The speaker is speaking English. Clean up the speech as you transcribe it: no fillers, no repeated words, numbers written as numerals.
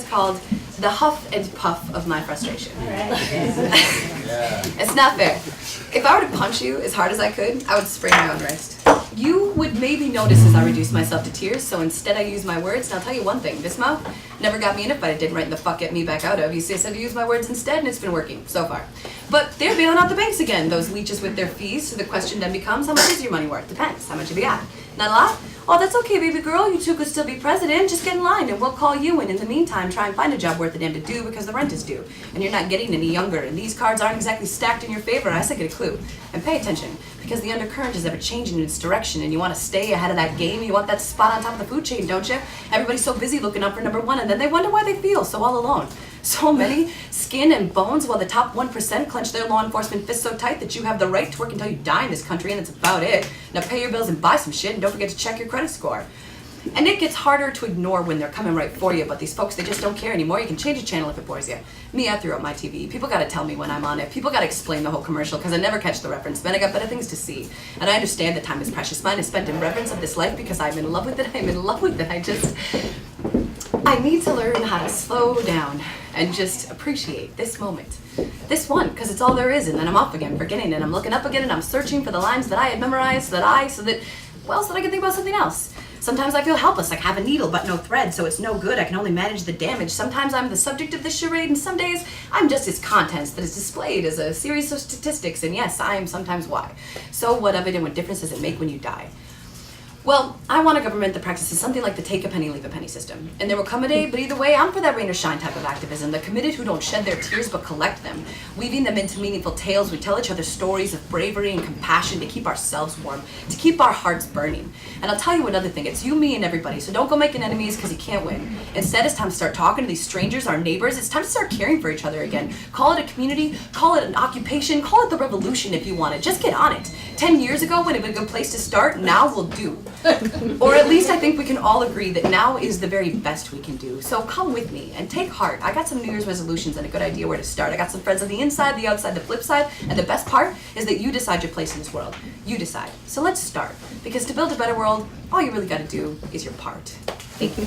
called the Huff and Puff of my frustration. Yeah. It's not fair. If I were to punch you as hard as I could, I would sprain my own wrist. You would maybe notice as I reduce myself to tears, so instead I use my words, and I'll tell you one thing, this mouth never got me in a fight it didn't right in the fuck get me back out of. You see, I said to use my words instead, and it's been working so far. But they're bailing out the banks again, those leeches with their fees, so the question then becomes, how much is your money worth? Depends. How much have you got? Not a lot? Oh, that's okay, baby girl. You two could still be president. Just get in line, and we'll call you, and in the meantime, try and find a job worth a damn to do because the rent is due. And you're not getting any younger, and these cards aren't exactly stacked in your favor. I say get a clue. And pay attention, because the undercurrent is ever changing in its direction, and you want to stay ahead of that game. You want that spot on top of the food chain, don't you? Everybody's so busy looking up for number one, and then they wonder why they feel so all alone. So many skin and bones, while the top 1% clench their law enforcement fists so tight that you have the right to work until you die in this country, and that's about it. Now pay your bills and buy some shit, and don't forget to check your credit score. And it gets harder to ignore when they're coming right for you, but these folks, they just don't care anymore. You can change the channel if it bores you. Me, I threw up my TV. People gotta tell me when I'm on it. People gotta explain the whole commercial, because I never catch the reference. Then I got better things to see. And I understand that time is precious. Mine is spent in reverence of this life because I'm in love with it. I'm in love with it. I need to learn how to slow down and just appreciate this moment. This one, because it's all there is, and then I'm off again, forgetting it. I'm looking up again, and I'm searching for the lines that I had memorized, so that I can think about something else. Sometimes I feel helpless, like I have a needle but no thread, so it's no good. I can only manage the damage. Sometimes I'm the subject of this charade, and some days I'm just its contents that is displayed as a series of statistics, and yes, I am sometimes why. So what of it, and what difference does it make when you die? Well, I want a government that practices something like the take a penny, leave a penny system. And there will come a day, but either way, I'm for that rain or shine type of activism, the committed who don't shed their tears but collect them, weaving them into meaningful tales. We tell each other stories of bravery and compassion to keep ourselves warm, to keep our hearts burning. And I'll tell you another thing, it's you, me, and everybody, so don't go making enemies because you can't win. Instead, it's time to start talking to these strangers, our neighbors. It's time to start caring for each other again. Call it a community, call it an occupation, call it the revolution if you want it. Just get on it. 10 years ago would have been a good place to start, now will do. Or at least I think we can all agree that now is the very best we can do. So come with me and take heart. I got some New Year's resolutions and a good idea where to start. I got some friends on the inside, the outside, the flip side, and the best part is that you decide your place in this world. You decide. So let's start. Because to build a better world, all you really got to do is your part. Thank you.